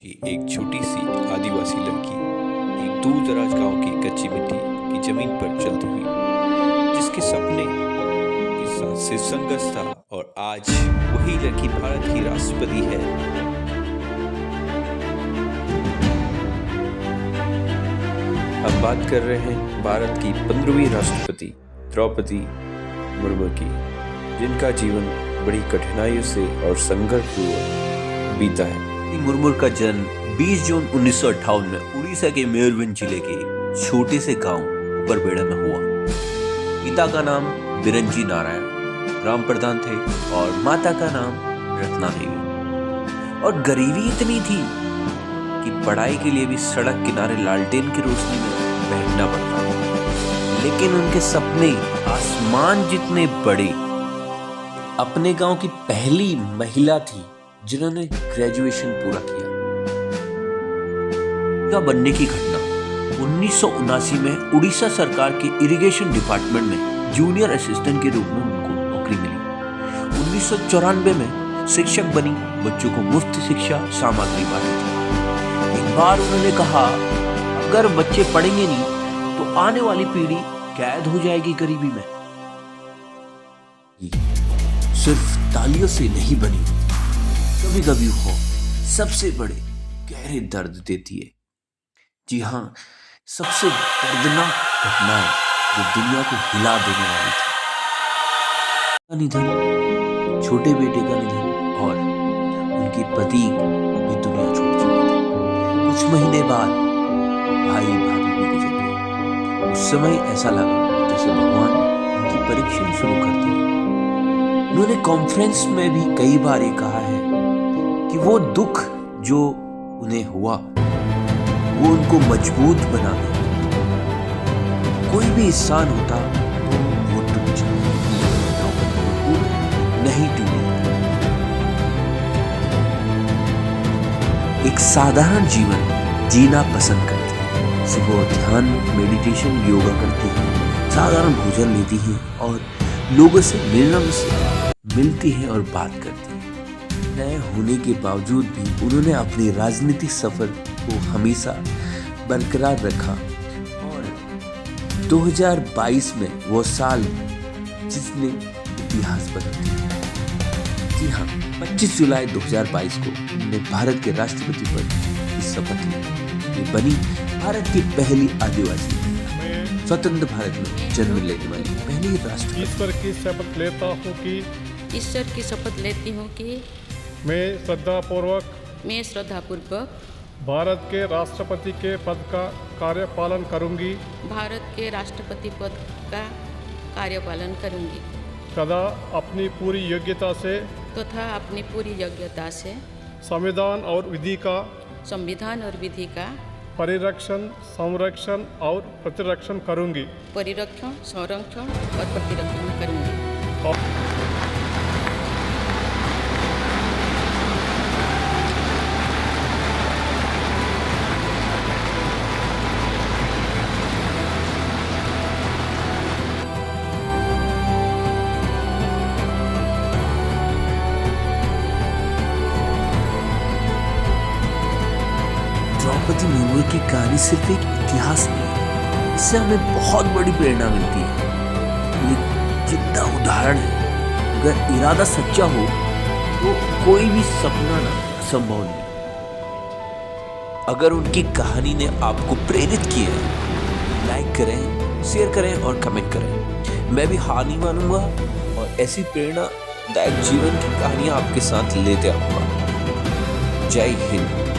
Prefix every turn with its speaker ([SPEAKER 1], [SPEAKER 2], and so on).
[SPEAKER 1] कि एक छोटी सी आदिवासी लड़की एक दूर दराज गांव की कच्ची मिट्टी की जमीन पर चलती हुई जिसके सपने के साथ से संघर्ष था और आज वही लड़की भारत की राष्ट्रपति है। हम बात कर रहे हैं भारत की 15वीं राष्ट्रपति द्रौपदी मुर्मू की, जिनका जीवन बड़ी कठिनाइयों से और संघर्षपूर्वक बीता है। मुर्मू का जन्म 20 जून 1958 में उड़ीसा के मयूरभंज जिले के छोटे से गांव उपरबेड़ा में हुआ। पिता का नाम बिरंजी नारायण ग्राम प्रधान थे और माता का नाम रत्ना देवी। और गरीबी इतनी थी कि पढ़ाई के लिए भी सड़क किनारे लालटेन की रोशनी में बैठना पड़ता था। लेकिन उनके सपने आसमान जितने बड़े। अपने गांव की पहली महिला थी जिन्होंने ग्रेजुएशन पूरा किया। बनने की घटना 1979 में उड़ीसा सरकार के इरिगेशन डिपार्टमेंट में जूनियर असिस्टेंट के रूप में उनको नौकरी मिली। 1994 में शिक्षक बनी, बच्चों को मुफ्त शिक्षा सामग्री बांटी थी। एक बार उन्होंने कहा, अगर बच्चे पढ़ेंगे नहीं तो आने वाली पीढ़ी कैद हो जाएगी गरीबी में। सिर्फ तालियों से नहीं बनी, कभी कभी हो सबसे बड़े गहरे दर्द देती है। जी हाँ, सबसे दर्दनाक घटनाएं जो दुनिया को हिला देने वाली थी। निधन, छोटे बेटे का निधन और उनकी पति भी दुनिया छोड़ चुके थे। कुछ महीने बाद भाई भाभी भी गुजर गए। उस समय ऐसा लगा जैसे भगवान उनकी परीक्षा शुरू कर दी। उन्होंने कॉन्फ्रेंस में भी कई बार ये कहा है कि वो दुख जो उन्हें हुआ वो उनको मजबूत बना दे। कोई भी इंसान होता वो टूट जाए, नहीं टूटे। एक साधारण जीवन जीना पसंद करती है। सुबह ध्यान, मेडिटेशन, योगा करती है, साधारण भोजन लेती है और लोगों से मिलती है और बात करती है। नए होने के बावजूद भी उन्होंने अपनी राजनीतिक सफर को हमेशा बरकरार रखा और 2022 में वो साल जिसने इतिहास बदल दिया। जी हाँ, 25 जुलाई 2022 को उन्होंने भारत के राष्ट्रपति पद की शपथ ली। ये बनी भारत की पहली आदिवासी स्वतंत्र भारत में जन्म लेने वाली पहली राष्ट्रपति।
[SPEAKER 2] ईश्वर की शपथ लेती हूँ कि मैं श्रद्धापूर्वक
[SPEAKER 3] भारत के राष्ट्रपति के पद का कार्यपालन करूंगी।
[SPEAKER 2] भारत के राष्ट्रपति पद का कार्यपालन करूंगी
[SPEAKER 3] तथा अपनी पूरी योग्यता से संविधान और विधि का परिरक्षण, संरक्षण और प्रतिरक्षण करूंगी।
[SPEAKER 1] द्रौपदी मुर्मू की कहानी सिर्फ एक इतिहास नहीं है, इससे हमें बहुत बड़ी प्रेरणा मिलती है। ये जिंदा उदाहरण है। अगर इरादा सच्चा हो तो कोई भी सपना ना असंभव नहीं। अगर उनकी कहानी ने आपको प्रेरित किया है, लाइक करें, शेयर करें और कमेंट करें। मैं भी हार नहीं मानूंगा और ऐसी प्रेरणादायक जीवन की कहानियां आपके साथ लेते आऊंगा। जय हिंद।